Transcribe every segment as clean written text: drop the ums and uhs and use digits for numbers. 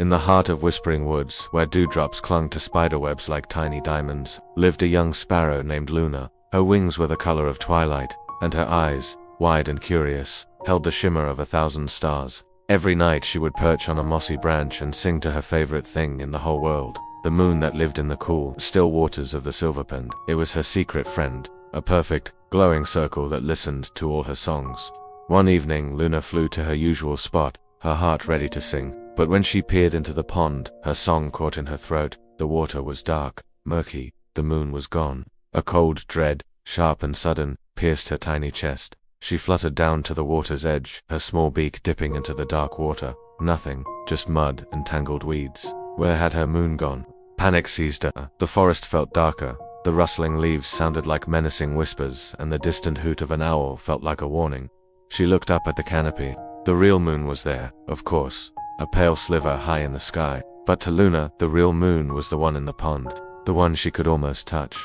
In the heart of Whispering Woods, where dewdrops clung to spiderwebs like tiny diamonds, lived a young sparrow named Luna. Her wings were the color of twilight, and her eyes, wide and curious, held the shimmer of 1,000 stars. Every night she would perch on a mossy branch and sing to her favorite thing in the whole world, the moon that lived in the cool, still waters of the Silverpond. It was her secret friend, a perfect, glowing circle that listened to all her songs. One evening, Luna flew to her usual spot, her heart ready to sing, but when she peered into the pond, her song caught in her throat. The water was dark, murky, the moon was gone. A cold dread, sharp and sudden, pierced her tiny chest. She fluttered down to the water's edge, her small beak dipping into the dark water. Nothing, just mud and tangled weeds. Where had her moon gone? Panic seized her. The forest felt darker. The rustling leaves sounded like menacing whispers, and the distant hoot of an owl felt like a warning. She looked up at the canopy. The real moon was there, of course, a pale sliver high in the sky. But to Luna, the real moon was the one in the pond, the one she could almost touch.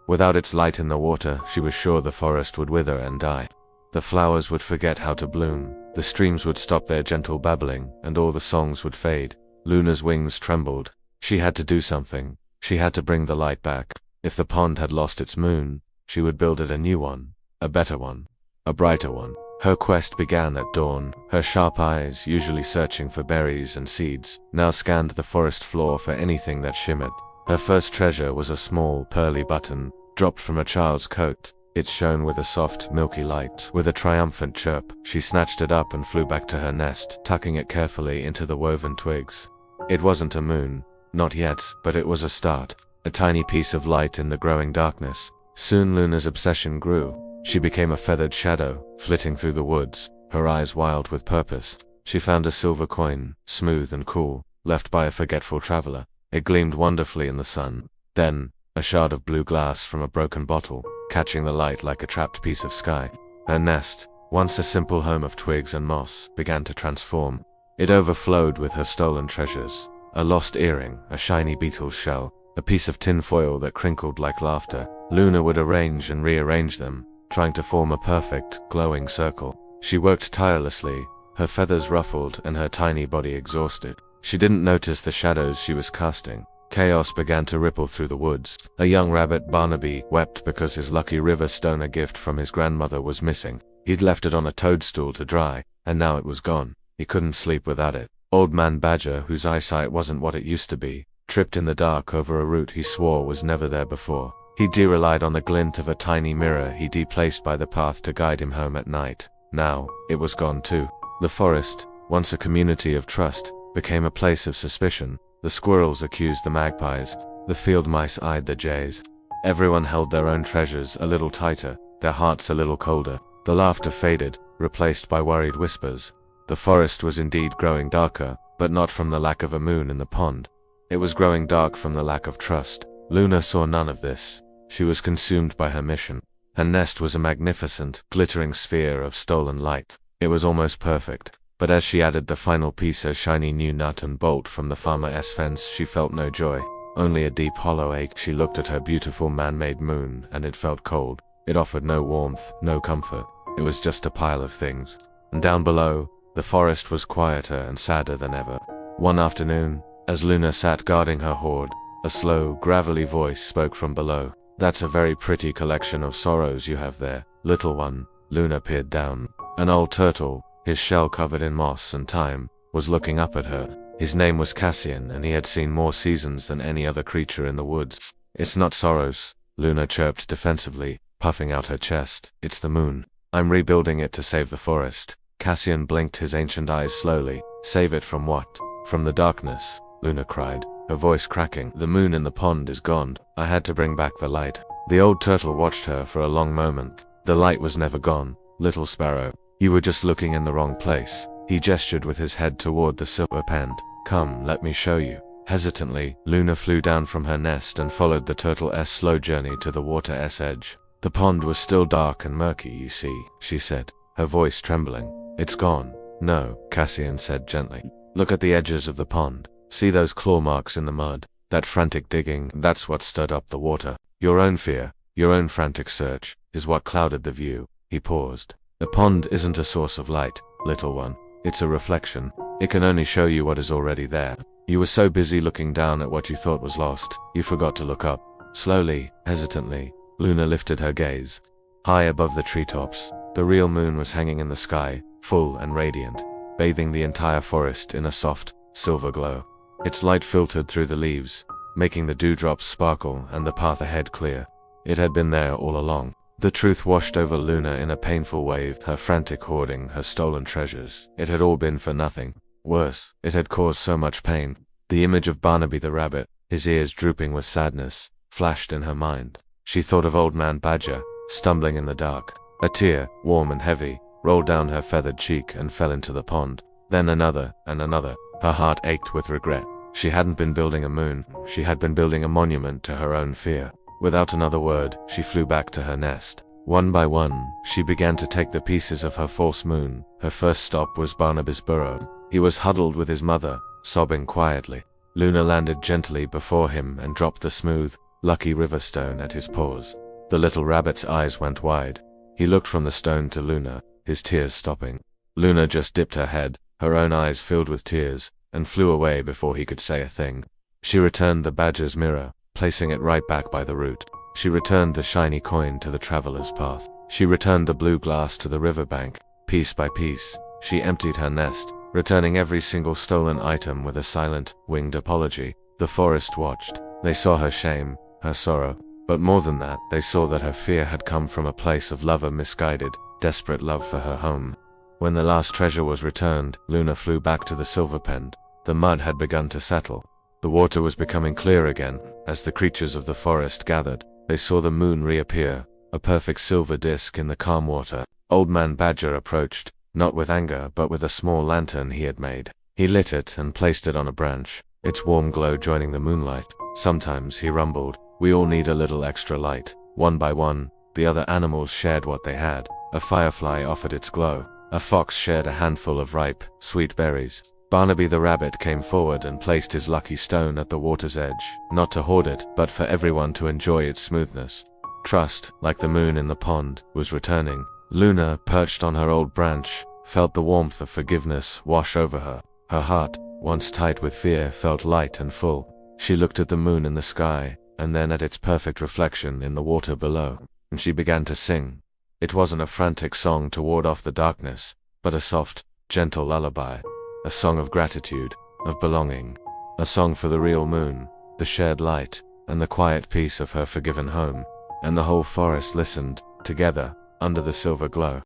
Without its light in the water, she was sure the forest would wither and die. The flowers would forget how to bloom, the streams would stop their gentle babbling, and all the songs would fade. Luna's wings trembled. She had to do something. She had to bring the light back. If the pond had lost its moon, she would build it a new one, a better one, a brighter one. Her quest began at dawn. Her sharp eyes, usually searching for berries and seeds, now scanned the forest floor for anything that shimmered. Her first treasure was a small, pearly button, dropped from a child's coat. It shone with a soft, milky light. With a triumphant chirp, she snatched it up and flew back to her nest, tucking it carefully into the woven twigs. It wasn't a moon, not yet, but it was a start, a tiny piece of light in the growing darkness. Soon Luna's obsession grew. She became a feathered shadow, flitting through the woods, her eyes wild with purpose. She found a silver coin, smooth and cool, left by a forgetful traveler. It gleamed wonderfully in the sun. Then, a shard of blue glass from a broken bottle, catching the light like a trapped piece of sky. Her nest, once a simple home of twigs and moss, began to transform. It overflowed with her stolen treasures. A lost earring, a shiny beetle's shell, a piece of tin foil that crinkled like laughter. Luna would arrange and rearrange them, trying to form a perfect, glowing circle. She worked tirelessly, her feathers ruffled and her tiny body exhausted. She didn't notice the shadows she was casting. Chaos began to ripple through the woods. A young rabbit, Barnaby, wept because his lucky river stoner gift from his grandmother was missing. He'd left it on a toadstool to dry, and now it was gone. He couldn't sleep without it. Old Man Badger, whose eyesight wasn't what it used to be, tripped in the dark over a route he swore was never there before. He relied on the glint of a tiny mirror he placed by the path to guide him home at night. Now, it was gone too. The forest, once a community of trust, became a place of suspicion. The squirrels accused the magpies, the field mice eyed the jays. Everyone held their own treasures a little tighter, their hearts a little colder. The laughter faded, replaced by worried whispers. The forest was indeed growing darker, but not from the lack of a moon in the pond. It was growing dark from the lack of trust. Luna saw none of this. She was consumed by her mission. Her nest was a magnificent, glittering sphere of stolen light. It was almost perfect, but as she added the final piece, a shiny new nut and bolt from the farmer's fence, she felt no joy, only a deep hollow ache. She looked at her beautiful man-made moon, and it felt cold. It offered no warmth, no comfort. It was just a pile of things. And down below, the forest was quieter and sadder than ever. One afternoon, as Luna sat guarding her hoard, a slow, gravelly voice spoke from below. "That's a very pretty collection of sorrows you have there, little one." Luna peered down. An old turtle, his shell covered in moss and thyme, was looking up at her. His name was Cassian, and he had seen more seasons than any other creature in the woods. "It's not sorrows," Luna chirped defensively, puffing out her chest. "It's the moon. I'm rebuilding it to save the forest." Cassian blinked his ancient eyes slowly. "Save it from what?" "From the darkness," Luna cried, her voice cracking. "The moon in the pond is gone. I had to bring back the light." The old turtle watched her for a long moment. "The light was never gone, little sparrow. You were just looking in the wrong place." He gestured with his head toward the silver pond. "Come, let me show you." Hesitantly, Luna flew down from her nest and followed the turtle's slow journey to the water's edge. The pond was still dark and murky, you see, she said, her voice trembling. "It's gone." "No," Cassian said gently. "Look at the edges of the pond. See those claw marks in the mud? That frantic digging, that's what stirred up the water. Your own fear, your own frantic search, is what clouded the view." He paused. "The pond isn't a source of light, little one. It's a reflection. It can only show you what is already there. You were so busy looking down at what you thought was lost, you forgot to look up. Slowly, hesitantly, Luna lifted her gaze. High above the treetops, the real moon was hanging in the sky, full and radiant, bathing the entire forest in a soft, silver glow. Its light filtered through the leaves, making the dewdrops sparkle and the path ahead clear. It had been there all along. The truth washed over Luna in a painful wave, her frantic hoarding, her stolen treasures. It had all been for nothing. Worse, it had caused so much pain. The image of Barnaby the rabbit, his ears drooping with sadness, flashed in her mind. She thought of Old Man Badger, stumbling in the dark. A tear, warm and heavy, rolled down her feathered cheek and fell into the pond. Then another, and another. Her heart ached with regret. She hadn't been building a moon, she had been building a monument to her own fear. Without another word, she flew back to her nest. One by one, she began to take the pieces of her false moon. Her first stop was Barnaby's burrow. He was huddled with his mother, sobbing quietly. Luna landed gently before him and dropped the smooth, lucky river stone at his paws. The little rabbit's eyes went wide. He looked from the stone to Luna, his tears stopping. Luna just dipped her head, her own eyes filled with tears, and flew away before he could say a thing. She returned the badger's mirror, placing it right back by the root. She returned the shiny coin to the traveler's path. She returned the blue glass to the riverbank. Piece by piece, she emptied her nest, returning every single stolen item with a silent, winged apology. The forest watched. They saw her shame, her sorrow, but more than that, they saw that her fear had come from a place of love, a misguided, desperate love for her home. When the last treasure was returned, Luna flew back to the silver pond. The mud had begun to settle. The water was becoming clear again. As the creatures of the forest gathered, they saw the moon reappear, a perfect silver disk in the calm water. Old Man Badger approached, not with anger but with a small lantern he had made. He lit it and placed it on a branch, its warm glow joining the moonlight. Sometimes, he rumbled, we all need a little extra light. One by one, the other animals shared what they had. A firefly offered its glow. A fox shared a handful of ripe, sweet berries. Barnaby the rabbit came forward and placed his lucky stone at the water's edge, not to hoard it, but for everyone to enjoy its smoothness. Trust, like the moon in the pond, was returning. Luna, perched on her old branch, felt the warmth of forgiveness wash over her. Her heart, once tight with fear, felt light and full. She looked at the moon in the sky, and then at its perfect reflection in the water below, and she began to sing. It wasn't a frantic song to ward off the darkness, but a soft, gentle lullaby. A song of gratitude, of belonging. A song for the real moon, the shared light, and the quiet peace of her forgiven home. And the whole forest listened, together, under the silver glow.